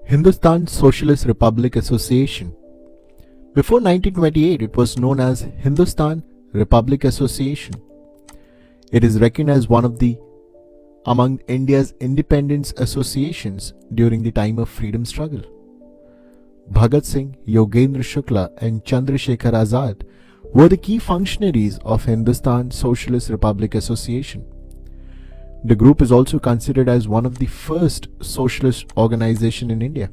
Hindustan Socialist Republic Association. Before 1928, it was known as Hindustan Republic Association. It is recognized one of the among India's independence associations during the time of freedom struggle. Bhagat Singh, Yogendra Shukla and Chandrasekhar Azad were the key functionaries of Hindustan Socialist Republic Association. The group is also considered as one of the first socialist organization in India.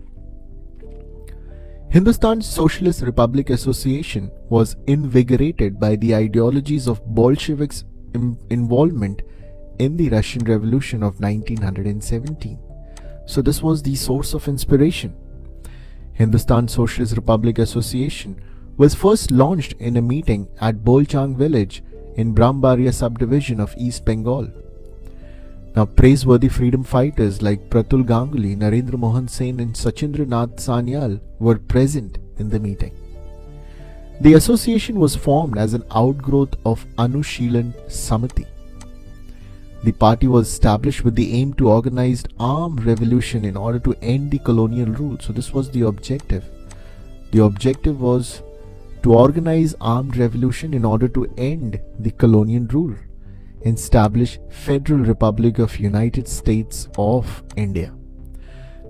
Hindustan Socialist Republic Association was invigorated by the ideologies of Bolsheviks' involvement in the Russian Revolution of 1917. So this was the source of inspiration. Hindustan Socialist Republic Association was first launched in a meeting at Bolchang village in Brahmbaria subdivision of East Bengal. Now, praiseworthy freedom fighters like Pratul Ganguly, Narendra Mohan Sen and Sachindra Nath Sanyal were present in the meeting. The association was formed as an outgrowth of Anushilan Samiti. The party was established with the aim to organize armed revolution in order to end the colonial rule. So this was the objective. The objective was to organize armed revolution in order to end the colonial rule and establish Federal Republic of United States of India.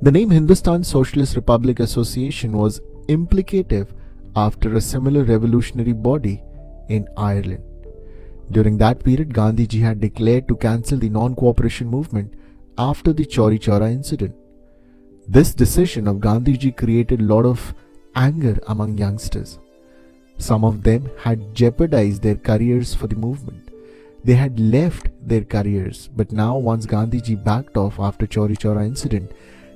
The name Hindustan Socialist Republic Association was implicative after a similar revolutionary body in Ireland. During that period, Gandhiji had declared to cancel the non-cooperation movement after the Chauri Chaura incident. This decision of Gandhiji created a lot of anger among youngsters. Some of them had jeopardized their careers for the movement. They had left their careers, but now once Gandhiji backed off after Chauri Chaura incident,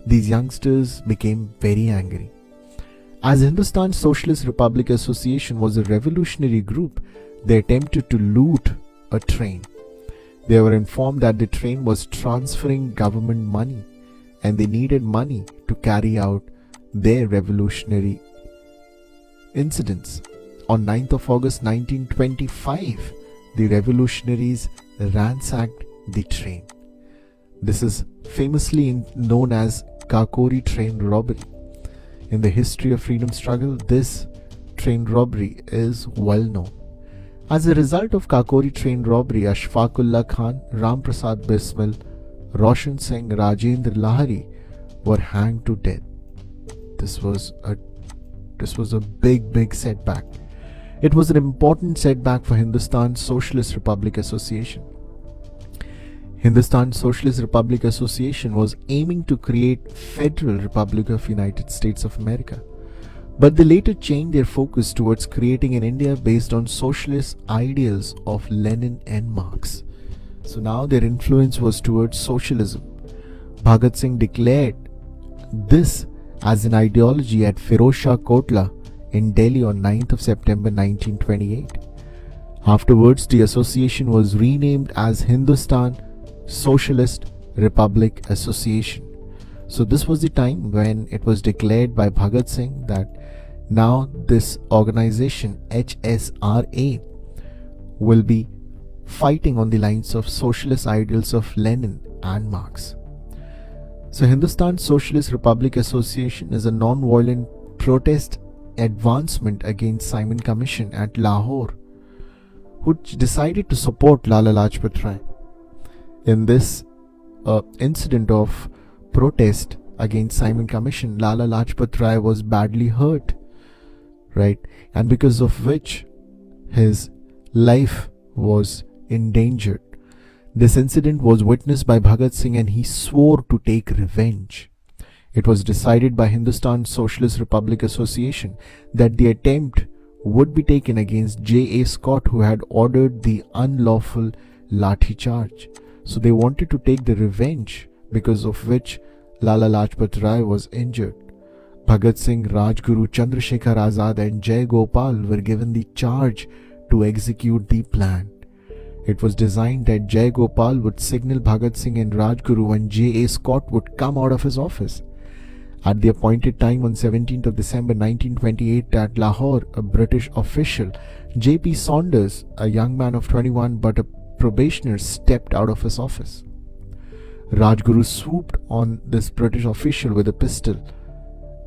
these youngsters became very angry. As Hindustan Socialist Republic Association was a revolutionary group, they attempted to loot a train. They were informed that the train was transferring government money and they needed money to carry out their revolutionary incidents. On 9th of August 1925, the revolutionaries ransacked the train. This is famously known as Kakori train robbery. In the history of freedom struggle, this train robbery is well known. As a result of Kakori train robbery, Ashfaqullah Khan, Ram Prasad Bismil, Roshan Singh, Rajendra Lahari were hanged to death. This was a big setback. It was an important setback for Hindustan Socialist Republic Association. Hindustan Socialist Republic Association was aiming to create Federal Republic of United States of America, but they later changed their focus towards creating an India based on socialist ideals of Lenin and Marx. So now their influence was towards socialism. Bhagat Singh declared this as an ideology at Firoz Shah Kotla in Delhi on 9th of September 1928. Afterwards, the association was renamed as Hindustan Socialist Republic Association. So this was the time when it was declared by Bhagat Singh that now this organization HSRA will be fighting on the lines of socialist ideals of Lenin and Marx. So Hindustan Socialist Republic Association is a non-violent protest advancement against Simon Commission at Lahore, which decided to support Lala Lajpat Rai. In this incident of protest against Simon Commission, Lala Lajpat Rai was badly hurt, right? And because of which his life was endangered. This incident was witnessed by Bhagat Singh and he swore to take revenge. It was decided by Hindustan Socialist Republic Association that the attempt would be taken against J.A. Scott, who had ordered the unlawful lathi charge. So they wanted to take the revenge, because of which Lala Lajpat Rai was injured. Bhagat Singh, Rajguru, Chandrasekhar Azad and Jai Gopal were given the charge to execute the plan. It was designed that Jai Gopal would signal Bhagat Singh and Rajguru and J.A. Scott would come out of his office. At the appointed time on 17th of December 1928 at Lahore, a British official, J.P. Saunders, a young man of 21 but a probationer, stepped out of his office. Rajguru swooped on this British official with a pistol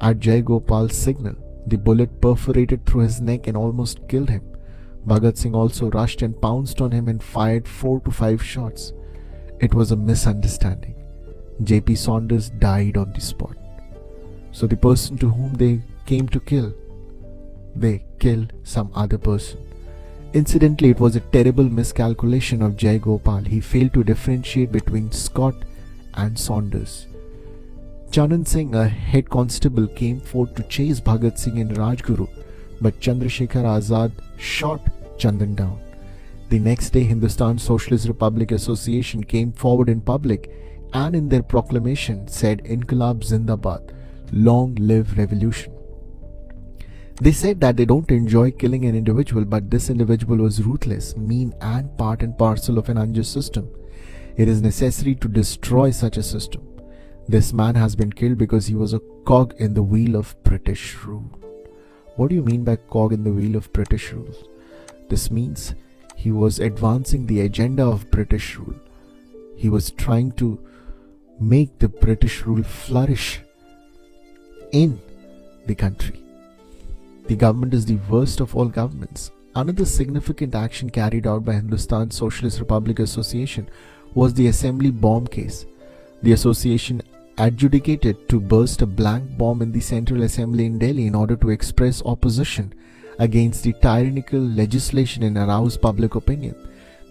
At Jai Gopal's signal, the bullet perforated through his neck and almost killed him. Bhagat Singh also rushed and pounced on him and fired 4 to 5 shots. It was a misunderstanding. J.P. Saunders died on the spot. So the person to whom they came to kill, they killed some other person. Incidentally, it was a terrible miscalculation of Jai Gopal. He failed to differentiate between Scott and Saunders. Chandan Singh, a head constable, came forth to chase Bhagat Singh and Rajguru, but Chandrasekhar Azad shot Chandan down. The next day, Hindustan Socialist Republic Association came forward in public and in their proclamation said Inqilab Zindabad, long live revolution. They said that they don't enjoy killing an individual, but this individual was ruthless, mean and part and parcel of an unjust system. It is necessary to destroy such a system. This man has been killed because he was a cog in the wheel of British rule. What do you mean by cog in the wheel of British rule? This means he was advancing the agenda of British rule. He was trying to make the British rule flourish in the country. The government is the worst of all governments. Another significant action carried out by Hindustan Socialist Republic Association was the assembly bomb case. The association adjudicated to burst a blank bomb in the Central Assembly in Delhi in order to express opposition against the tyrannical legislation and arouse public opinion.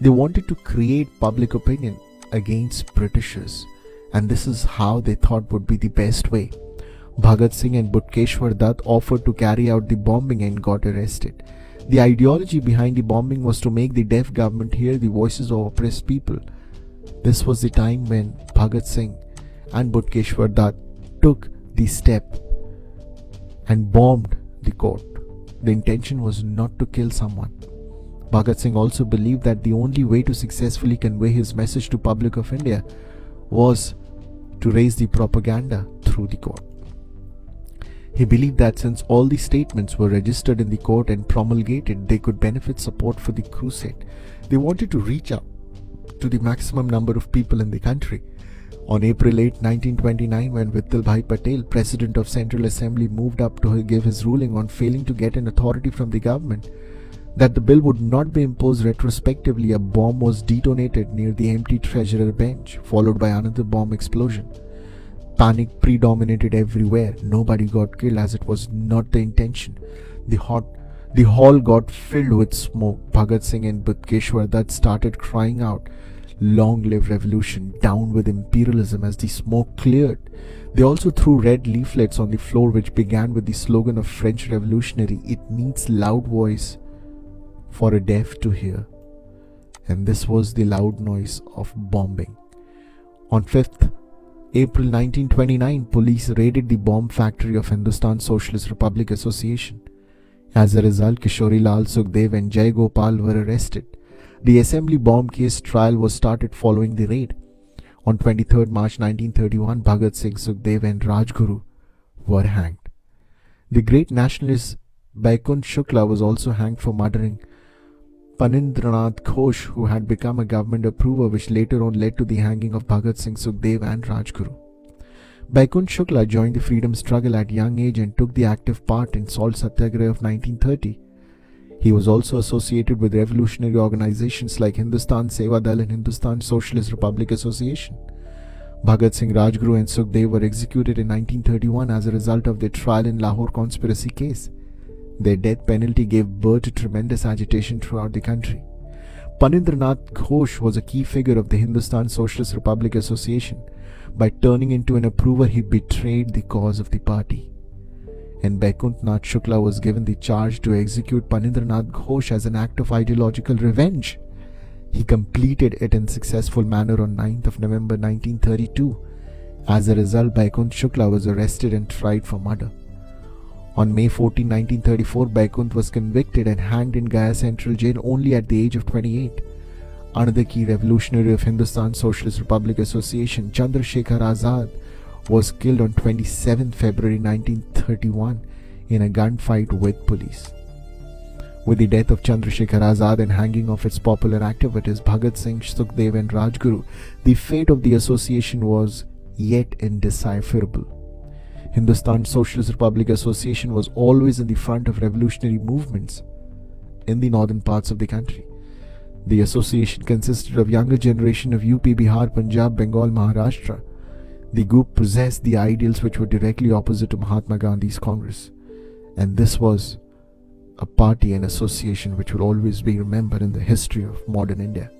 They wanted to create public opinion against Britishers, and this is how they thought would be the best way. Bhagat Singh and Butkeshwar Dutt offered to carry out the bombing and got arrested. The ideology behind the bombing was to make the deaf government hear the voices of oppressed people. This was the time when Bhagat Singh and Butkeshwar Dutt took the step and bombed the court. The intention was not to kill someone. Bhagat Singh also believed that the only way to successfully convey his message to public of India was to raise the propaganda through the court. He believed that since all the statements were registered in the court and promulgated, they could benefit support for the crusade. They wanted to reach out to the maximum number of people in the country. On April 8, 1929, when Vittalbhai Patel, President of Central Assembly, moved up to give his ruling on failing to get an authority from the government that the bill would not be imposed retrospectively, a bomb was detonated near the empty Treasurer bench, followed by another bomb explosion. Panic predominated everywhere. Nobody got killed, as it was not the intention. The hall got filled with smoke. Bhagat Singh and Butkeshwar Dutt started crying out, "Long live revolution, down with imperialism," as the smoke cleared. They also threw red leaflets on the floor which began with the slogan of French Revolutionary, "It needs loud voice for a deaf to hear." And this was the loud noise of bombing. On 5th April 1929, police raided the bomb factory of Hindustan Socialist Republic Association. As a result, Kishori Lal Sukhdev and Jai Gopal were arrested. The assembly bomb case trial was started following the raid. On 23rd March 1931, Bhagat Singh, Sukhdev and Rajguru were hanged. The great nationalist Baikunt Shukla was also hanged for murdering Panindranath Ghosh, who had become a government approver, which later on led to the hanging of Bhagat Singh, Sukhdev and Rajguru. Baikunt Shukla joined the freedom struggle at young age and took the active part in Salt Satyagraha of 1930. He was also associated with revolutionary organizations like Hindustan Seva Dal and Hindustan Socialist Republic Association. Bhagat Singh, Rajguru and Sukhdev were executed in 1931 as a result of their trial in Lahore conspiracy case. Their death penalty gave birth to tremendous agitation throughout the country. Panindranath Ghosh was a key figure of the Hindustan Socialist Republic Association. By turning into an approver, he betrayed the cause of the party. And Baikunt Nath Shukla was given the charge to execute Panindranath Ghosh as an act of ideological revenge. He completed it in successful manner on 9th of November 1932. As a result, Baikunt Shukla was arrested and tried for murder. On May 14, 1934, Baikunt was convicted and hanged in Gaya Central Jail only at the age of 28. Another key revolutionary of Hindustan Socialist Republic Association, Chandrasekhar Azad, was killed on 27 February 1931 in a gunfight with police. With the death of Chandrasekhar Azad and hanging of its popular activities, Bhagat Singh, Sukhdev and Rajguru, the fate of the association was yet indecipherable. Hindustan Socialist Republic Association was always in the front of revolutionary movements in the northern parts of the country. The association consisted of younger generation of UP, Bihar, Punjab, Bengal, Maharashtra. The group possessed the ideals which were directly opposite to Mahatma Gandhi's Congress, and this was a party and association which will always be remembered in the history of modern India.